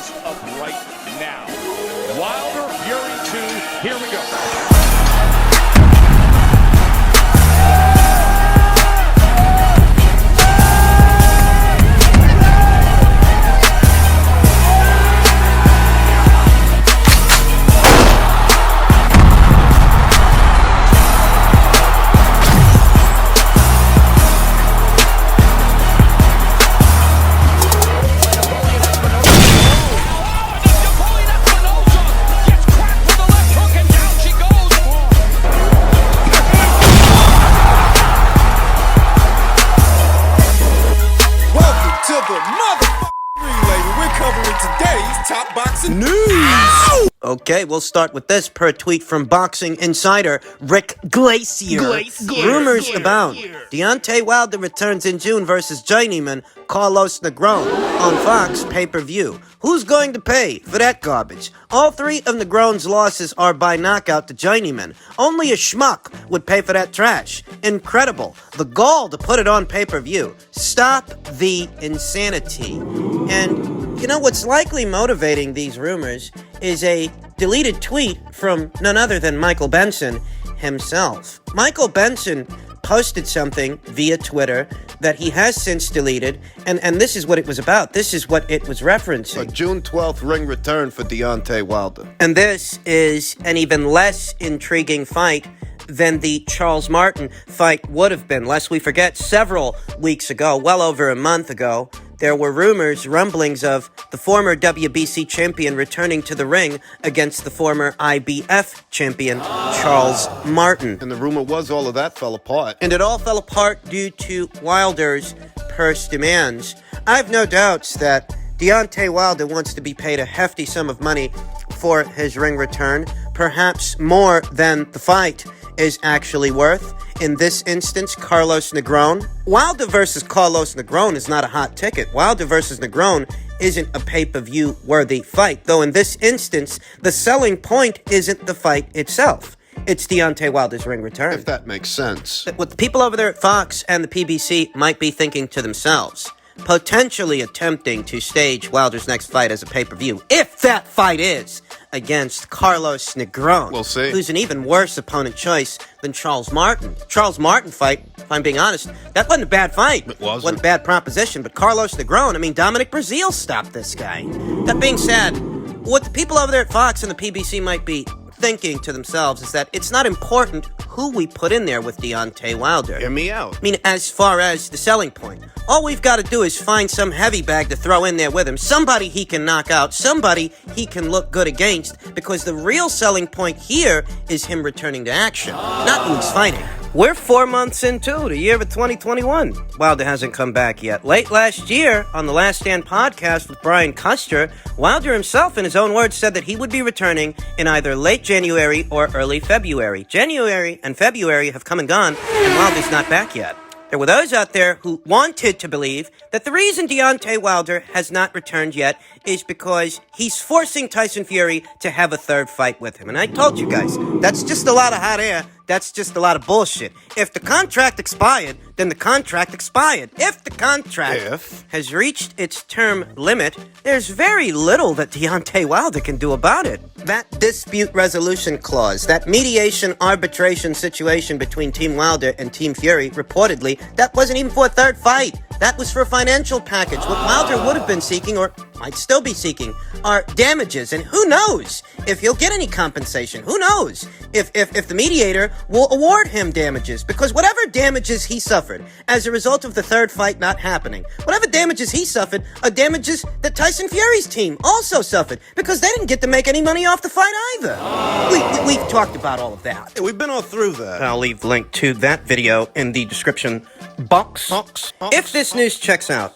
as of right now. Wilder, Fury 2, here we go. News! Okay, we'll start with this per tweet from Boxing Insider Rick Glacier. Rumors abound. Deontay Wilder returns in June versus journeyman Carlos Negron on Fox pay-per-view. Who's going to pay for that garbage? All three of Negron's losses are by knockout to journeyman. Only a schmuck would pay for that trash. Incredible. The gall to put it on pay-per-view. Stop the insanity. And you know what's likely motivating these rumors is a deleted tweet from none other than Michael Benson himself. Michael Benson posted something via Twitter that he has since deleted, and this is what it was about. This is what it was referencing. A June 12th ring return for Deontay Wilder. And this is an even less intriguing fight than the Charles Martin fight would have been. Lest we forget, several weeks ago, well over a month ago, there were rumblings of the former WBC champion returning to the ring against the former IBF champion, Charles Martin. And the rumor was all of that fell apart. And it all fell apart due to Wilder's purse demands. I have no doubts that Deontay Wilder wants to be paid a hefty sum of money for his ring return, perhaps more than the fight is actually worth. In this instance, Carlos Negron. Wilder versus Carlos Negron is not a hot ticket. Wilder versus Negron isn't a pay-per-view worthy fight, though in this instance, the selling point isn't the fight itself. It's Deontay Wilder's ring return. If that makes sense. What the people over there at Fox and the PBC might be thinking to themselves, potentially attempting to stage Wilder's next fight as a pay-per-view, if that fight is against Carlos Negron. We'll see. Who's an even worse opponent choice than Charles Martin. Charles Martin fight, if I'm being honest, that wasn't a bad fight. It wasn't. Wasn't a bad proposition, but Carlos Negron, I mean, Dominic Breazeale stopped this guy. That being said, what the people over there at Fox and the PBC might be thinking to themselves is that it's not important who we put in there with Deontay Wilder. Hear me out. I mean, as far as the selling point, all we've got to do is find some heavy bag to throw in there with him, somebody he can knock out, somebody he can look good against, because the real selling point here is him returning to action, not who he's fighting. We're 4 months into the year of 2021. Wilder hasn't come back yet. Late last year, on the Last Stand podcast with Brian Custer, Wilder himself, in his own words, said that he would be returning in either late January or early February. January and February have come and gone, and Wilder's not back yet. There were those out there who wanted to believe that the reason Deontay Wilder has not returned yet is because he's forcing Tyson Fury to have a third fight with him. And I told you guys, that's just a lot of hot air. That's just a lot of bullshit. If the contract expired, then the contract expired. If the contract has reached its term limit, there's very little that Deontay Wilder can do about it. That dispute resolution clause, that mediation arbitration situation between Team Wilder and Team Fury, reportedly, that wasn't even for a third fight. That was for a financial package. What Wilder would have been seeking, or might still be seeking, are damages. And who knows if he'll get any compensation? Who knows if the mediator will award him damages? Because whatever damages he suffered as a result of the third fight not happening, whatever damages he suffered are damages that Tyson Fury's team also suffered, because they didn't get to make any money off the fight either. We've talked about all of that. Yeah, we've been all through that. I'll leave the link to that video in the description box. If this news checks out,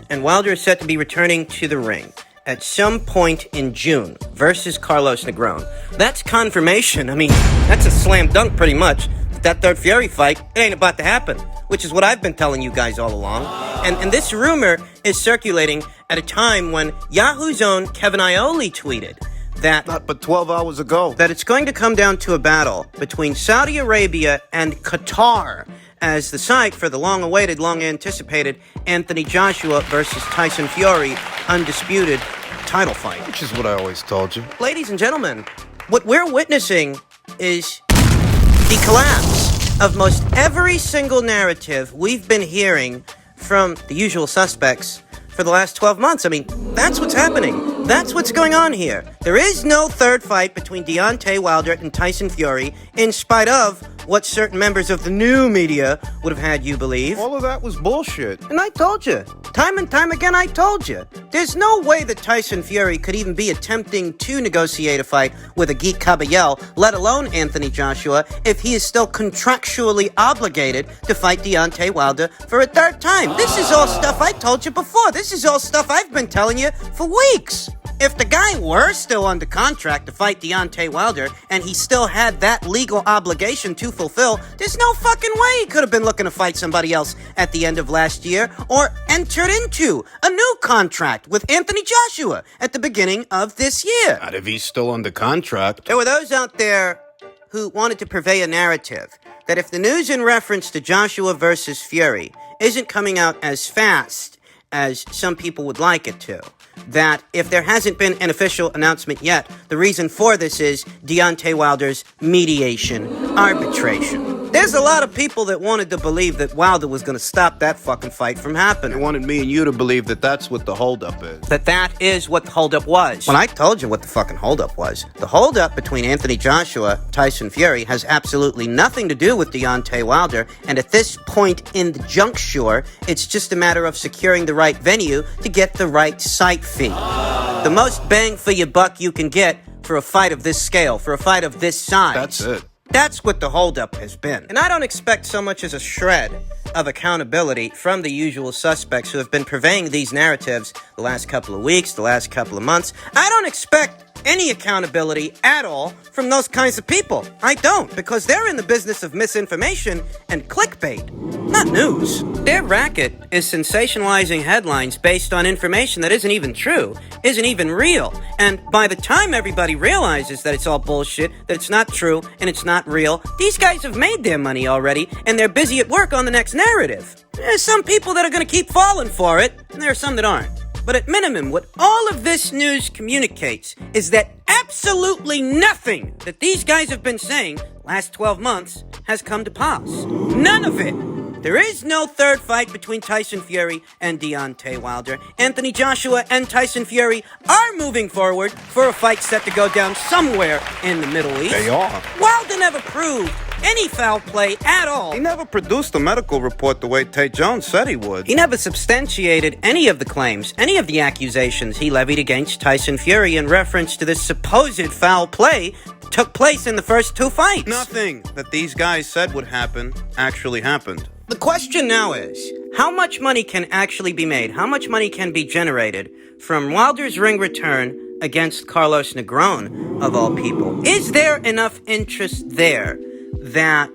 and Wilder is set to be returning to the ring at some point in June versus Carlos Negron, that's confirmation. I mean, that's a slam dunk pretty much. That third Fury fight, it ain't about to happen, which is what I've been telling you guys all along. And this rumor is circulating at a time when Yahoo's own Kevin Iole tweeted that not but 12 hours ago, that it's going to come down to a battle between Saudi Arabia and Qatar as the site for the long-awaited, long-anticipated Anthony Joshua versus Tyson Fury undisputed title fight. Which is what I always told you. Ladies and gentlemen, what we're witnessing is the collapse of most every single narrative we've been hearing from the usual suspects for the last 12 months. I mean, that's what's happening. That's what's going on here. There is no third fight between Deontay Wilder and Tyson Fury, in spite of what certain members of the new media would have had you believe. All of that was bullshit. And I told you, time and time again, I told you. There's no way that Tyson Fury could even be attempting to negotiate a fight with a Geek Caballel, let alone Anthony Joshua, if he is still contractually obligated to fight Deontay Wilder for a third time. This is all stuff I told you before. This is all stuff I've been telling you for weeks. If the guy were still under contract to fight Deontay Wilder, and he still had that legal obligation to fulfill, there's no fucking way he could have been looking to fight somebody else at the end of last year, or entered into a new contract with Anthony Joshua at the beginning of this year. Not if he's still under contract. There were those out there who wanted to purvey a narrative that if the news in reference to Joshua versus Fury isn't coming out as fast as some people would like it to, that if there hasn't been an official announcement yet, the reason for this is Deontay Wilder's mediation arbitration. There's a lot of people that wanted to believe that Wilder was going to stop that fucking fight from They happening. wanted me and you to believe that that's what the holdup is. That is what the holdup was. When I told you what the fucking holdup was, the holdup between Anthony Joshua, Tyson Fury, has absolutely nothing to do with Deontay Wilder, and at this point in the juncture, it's just a matter of securing the right venue to get the right site fee. The most bang for your buck you can get for a fight of this scale, for a fight of this size. That's it. That's what the holdup has been. And I don't expect so much as a shred of accountability from the usual suspects who have been purveying these narratives the last couple of weeks, the last couple of months. I don't expect any accountability at all from those kinds of people. I don't, because they're in the business of misinformation and clickbait, not news. Their racket is sensationalizing headlines based on information that isn't even true, isn't even real. And by the time everybody realizes that it's all bullshit, that it's not true, and it's not real, these guys have made their money already, and they're busy at work on the next narrative. There's some people that are going to keep falling for it, and there are some that aren't. But at minimum, what all of this news communicates is that absolutely nothing that these guys have been saying last 12 months has come to pass. None of it. There is no third fight between Tyson Fury and Deontay Wilder. Anthony Joshua and Tyson Fury are moving forward for a fight set to go down somewhere in the Middle East. They are. Wilder never proved any foul play at all. He never produced a medical report the way Tate Jones said he would. He never substantiated any of the claims, any of the accusations he levied against Tyson Fury in reference to this supposed foul play took place in the first two fights. Nothing that these guys said would happen actually happened. The question now is, how much money can actually be made? How much money can be generated from Wilder's ring return against Carlos Negron, of all people? Is there enough interest there that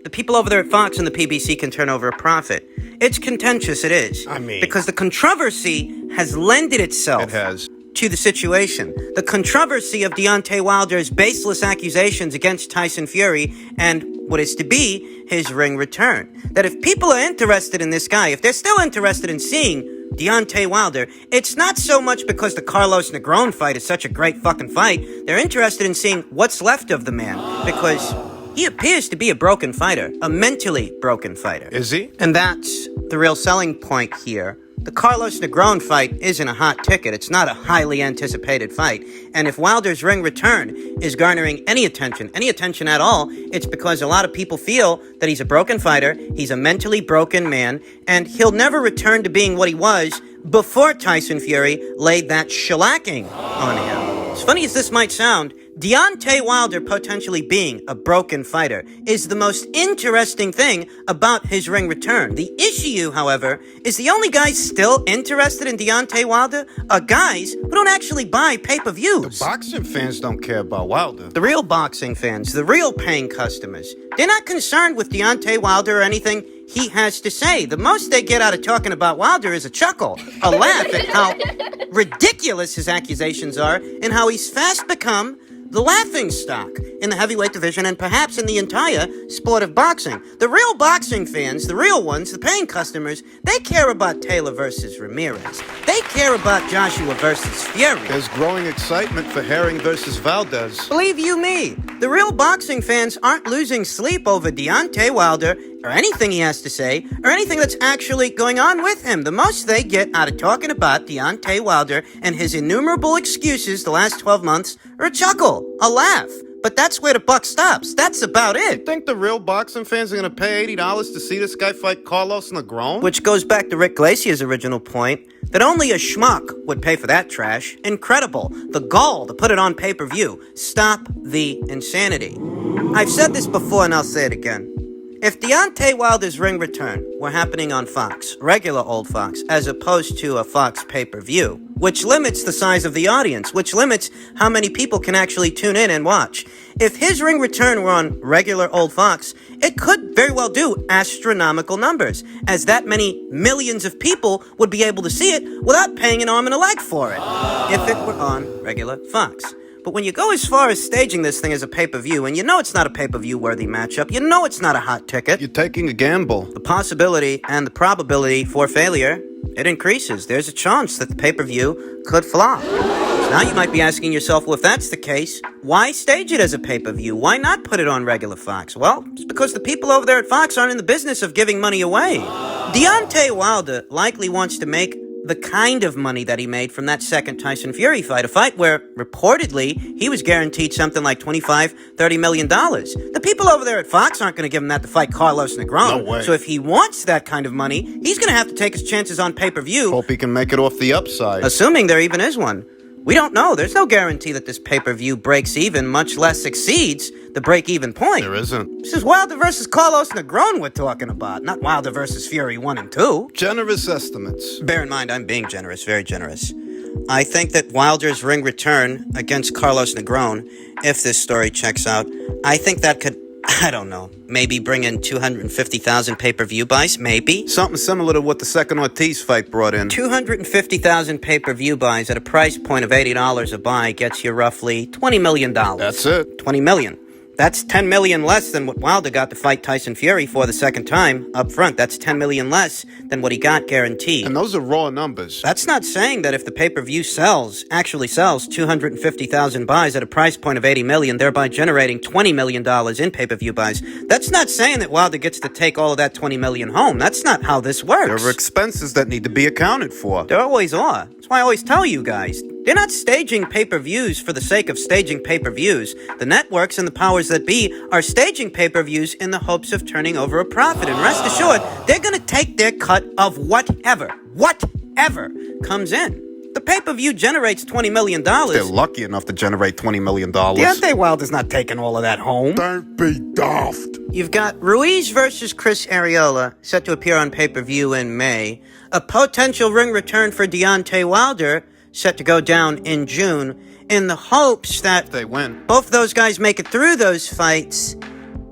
the people over there at Fox and the PBC can turn over a profit? It's contentious, it is. I mean, because the controversy has lended itself It has. to the situation. The controversy of Deontay Wilder's baseless accusations against Tyson Fury and what is to be his ring return. That if people are interested in this guy, if they're still interested in seeing Deontay Wilder, it's not so much because the Carlos Negron fight is such a great fucking fight. They're interested in seeing what's left of the man, because he appears to be a broken fighter, a mentally broken fighter. Is he? And that's the real selling point here. The Carlos Negron fight isn't a hot ticket. It's not a highly anticipated fight. And if Wilder's ring return is garnering any attention at all, it's because a lot of people feel that he's a broken fighter, he's a mentally broken man, and he'll never return to being what he was before Tyson Fury laid that shellacking on him. As funny as this might sound, Deontay Wilder potentially being a broken fighter is the most interesting thing about his ring return. The issue, however, is the only guys still interested in Deontay Wilder are guys who don't actually buy pay-per-views. Boxing fans don't care about Wilder. The real boxing fans, the real paying customers, they're not concerned with Deontay Wilder or anything he has to say. The most they get out of talking about Wilder is a chuckle, a laugh at how ridiculous his accusations are and how he's fast become the laughingstock in the heavyweight division and perhaps in the entire sport of boxing. The real boxing fans, the real ones, the paying customers, they care about Taylor versus Ramirez. They care about Joshua versus Fury. There's growing excitement for Herring versus Valdez. Believe you me, the real boxing fans aren't losing sleep over Deontay Wilder or anything he has to say, or anything that's actually going on with him. The most they get out of talking about Deontay Wilder and his innumerable excuses the last 12 months are a chuckle, a laugh. But that's where the buck stops. That's about it. Think the real boxing fans are going to pay $80 to see this guy fight Carlos Negron? Which goes back to Rick Glacier's original point, that only a schmuck would pay for that trash. Incredible. The gall to put it on pay-per-view. Stop the insanity. I've said this before and I'll say it again. If Deontay Wilder's ring return were happening on Fox, regular old Fox, as opposed to a Fox pay-per-view, which limits the size of the audience, which limits how many people can actually tune in and watch. If his ring return were on regular old Fox, it could very well do astronomical numbers, as that many millions of people would be able to see it without paying an arm and a leg for it, if it were on regular Fox. But when you go as far as staging this thing as a pay-per-view, and you know it's not a pay-per-view worthy matchup, you know it's not a hot ticket, You're taking a gamble. the possibility and the probability for failure, it increases. There's a chance that the pay-per-view could flop. So now you might be asking yourself, well, if that's the case, why stage it as a pay-per-view? Why not put it on regular Fox? Well, it's because the people over there at Fox aren't in the business of giving money away. Deontay Wilder likely wants to make the kind of money that he made from that second Tyson Fury fight, a fight where, reportedly, he was guaranteed something like $25-30 million. The people over there at Fox aren't going to give him that to fight Carlos Negron. No way. So if he wants that kind of money, he's going to have to take his chances on pay-per-view, Hope he can make it off the upside. assuming there even is one. We don't know. There's no guarantee that this pay-per-view breaks even, much less exceeds the break-even point. There isn't. This is Wilder versus Carlos Negron we're talking about, not Wilder versus Fury 1 and 2. Generous estimates. Bear in mind, I'm being generous, very generous. I think that Wilder's ring return against Carlos Negron, if this story checks out, I think that could, I don't know, maybe bring in 250,000 pay-per-view buys, maybe? Something similar to what the second Ortiz fight brought in. 250,000 pay-per-view buys at a price point of $80 a buy gets you roughly $20 million. That's it. $20 million. That's $10 million less than what Wilder got to fight Tyson Fury for the second time up front. That's $10 million less than what he got guaranteed. And those are raw numbers. That's not saying that if the pay-per-view actually sells 250,000 buys at a price point of $80 million, thereby generating $20 million in pay-per-view buys. That's not saying that Wilder gets to take all of that $20 million home. That's not how this works. There are expenses that need to be accounted for. There always are. That's why I always tell you guys, they're not staging pay-per-views for the sake of staging pay-per-views. The networks and the powers that be are staging pay-per-views in the hopes of turning over a profit. And rest assured, they're going to take their cut of whatever comes in. The pay-per-view generates $20 million. They're lucky enough to generate $20 million. Deontay Wilder's not taking all of that home. Don't be daft. You've got Ruiz versus Chris Arreola set to appear on pay-per-view in May. A potential ring return for Deontay Wilder set to go down in June, in the hopes that They win. both those guys make it through those fights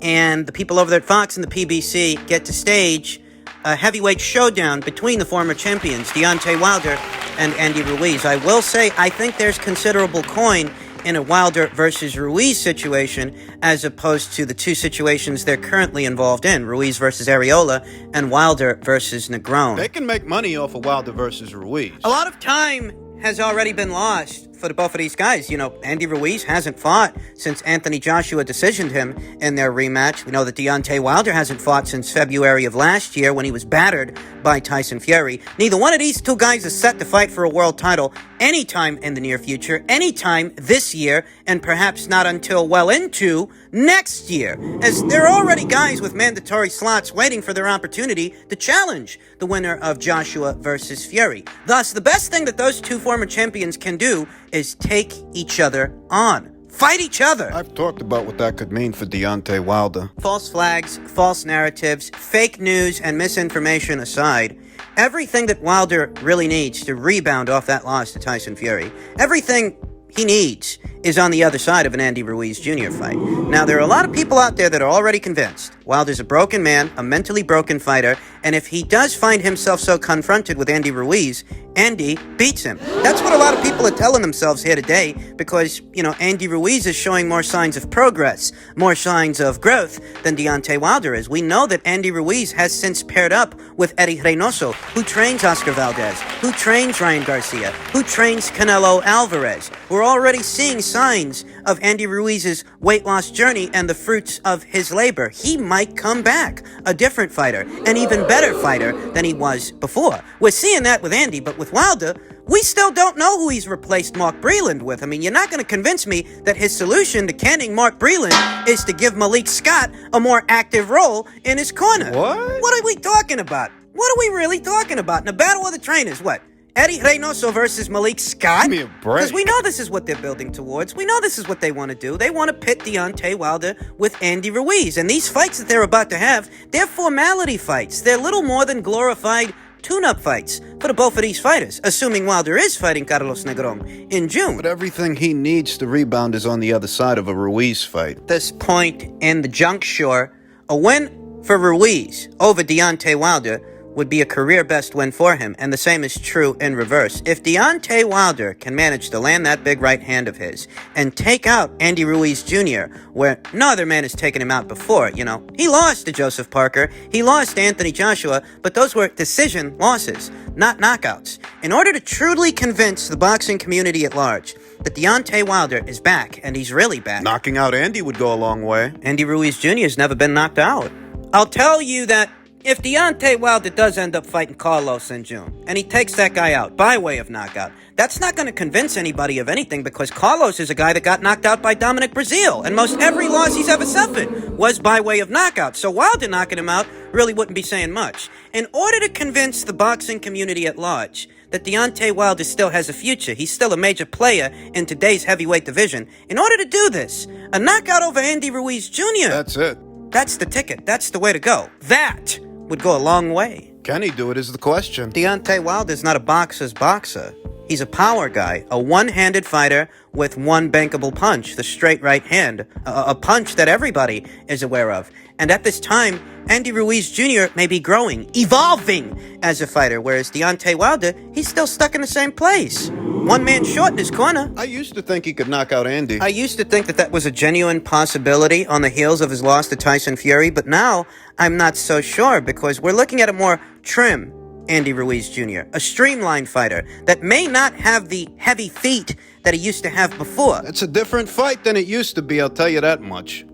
and the people over there at Fox and the PBC get to stage a heavyweight showdown between the former champions, Deontay Wilder and Andy Ruiz. I will say, I think there's considerable coin in a Wilder versus Ruiz situation as opposed to the two situations they're currently involved in, Ruiz versus Arreola and Wilder versus Negron. They can make money off of Wilder versus Ruiz. A lot of time has already been lost for the both of these guys. You know, Andy Ruiz hasn't fought since Anthony Joshua decisioned him in their rematch. We know that Deontay Wilder hasn't fought since February of last year when he was battered by Tyson Fury. Neither one of these two guys is set to fight for a world title anytime in the near future, anytime this year, and perhaps not until well into next year, as there are already guys with mandatory slots waiting for their opportunity to challenge the winner of Joshua versus Fury. Thus, the best thing that those two former champions can do is take each other on. Fight each other. I've talked about what that could mean for Deontay Wilder. False flags, false narratives, fake news, and misinformation aside, everything that Wilder really needs to rebound off that loss to Tyson Fury, everything he needs is on the other side of an Andy Ruiz Jr. fight. Now, there are a lot of people out there that are already convinced Wilder's a broken man, a mentally broken fighter, and if he does find himself so confronted with Andy Ruiz, Andy beats him. That's what a lot of people are telling themselves here today because, Andy Ruiz is showing more signs of progress, more signs of growth than Deontay Wilder is. We know that Andy Ruiz has since paired up with Eddie Reynoso, who trains Oscar Valdez, who trains Ryan Garcia, who trains Canelo Alvarez. We're already seeing signs of Andy Ruiz's weight loss journey and the fruits of his labor. He might come back a different fighter, an even better fighter than he was before. We're seeing that with Andy, but with Wilder, we still don't know who he's replaced Mark Breland with. I mean, you're not going to convince me that his solution to canning Mark Breland is to give Malik Scott a more active role in his corner. What are we talking about? What are we really talking about? In a battle of the trainers, what? Eddie Reynoso versus Malik Scott? Give me a break. Because we know this is what they're building towards. We know this is what they want to do. They want to pit Deontay Wilder with Andy Ruiz. And these fights that they're about to have, they're formality fights. They're little more than glorified tune-up fights for the both of these fighters, assuming Wilder is fighting Carlos Negron in June. But everything he needs to rebound is on the other side of a Ruiz fight. At this point in the juncture, a win for Ruiz over Deontay Wilder would be a career best win for him, and the same is true in reverse. If Deontay Wilder can manage to land that big right hand of his and take out Andy Ruiz Jr., where no other man has taken him out before, he lost to Joseph Parker, he lost to Anthony Joshua, but those were decision losses, not knockouts. In order to truly convince the boxing community at large that Deontay Wilder is back, and he's really back, Knocking out Andy would go a long way. Andy Ruiz Jr. has never been knocked out. I'll tell you that if Deontay Wilder does end up fighting Carlos in June, and he takes that guy out by way of knockout, that's not going to convince anybody of anything because Carlos is a guy that got knocked out by Dominic Breazeale, and most every loss he's ever suffered was by way of knockout. So Wilder knocking him out really wouldn't be saying much. In order to convince the boxing community at large that Deontay Wilder still has a future, he's still a major player in today's heavyweight division, in order to do this, a knockout over Andy Ruiz Jr., That's it. that's the ticket. That's the way to go. That would go a long way. Can he do it is the question. Deontay Wilder's not a boxer's boxer. He's a power guy, a one-handed fighter with one bankable punch, the straight right hand, a punch that everybody is aware of. And at this time, Andy Ruiz Jr. may be growing, evolving as a fighter, whereas Deontay Wilder, he's still stuck in the same place. One man short in his corner. I used to think he could knock out Andy. I used to think that was a genuine possibility on the heels of his loss to Tyson Fury, but now I'm not so sure because we're looking at a more trim Andy Ruiz Jr., a streamlined fighter that may not have the heavy feet that he used to have before. It's a different fight than it used to be, I'll tell you that much.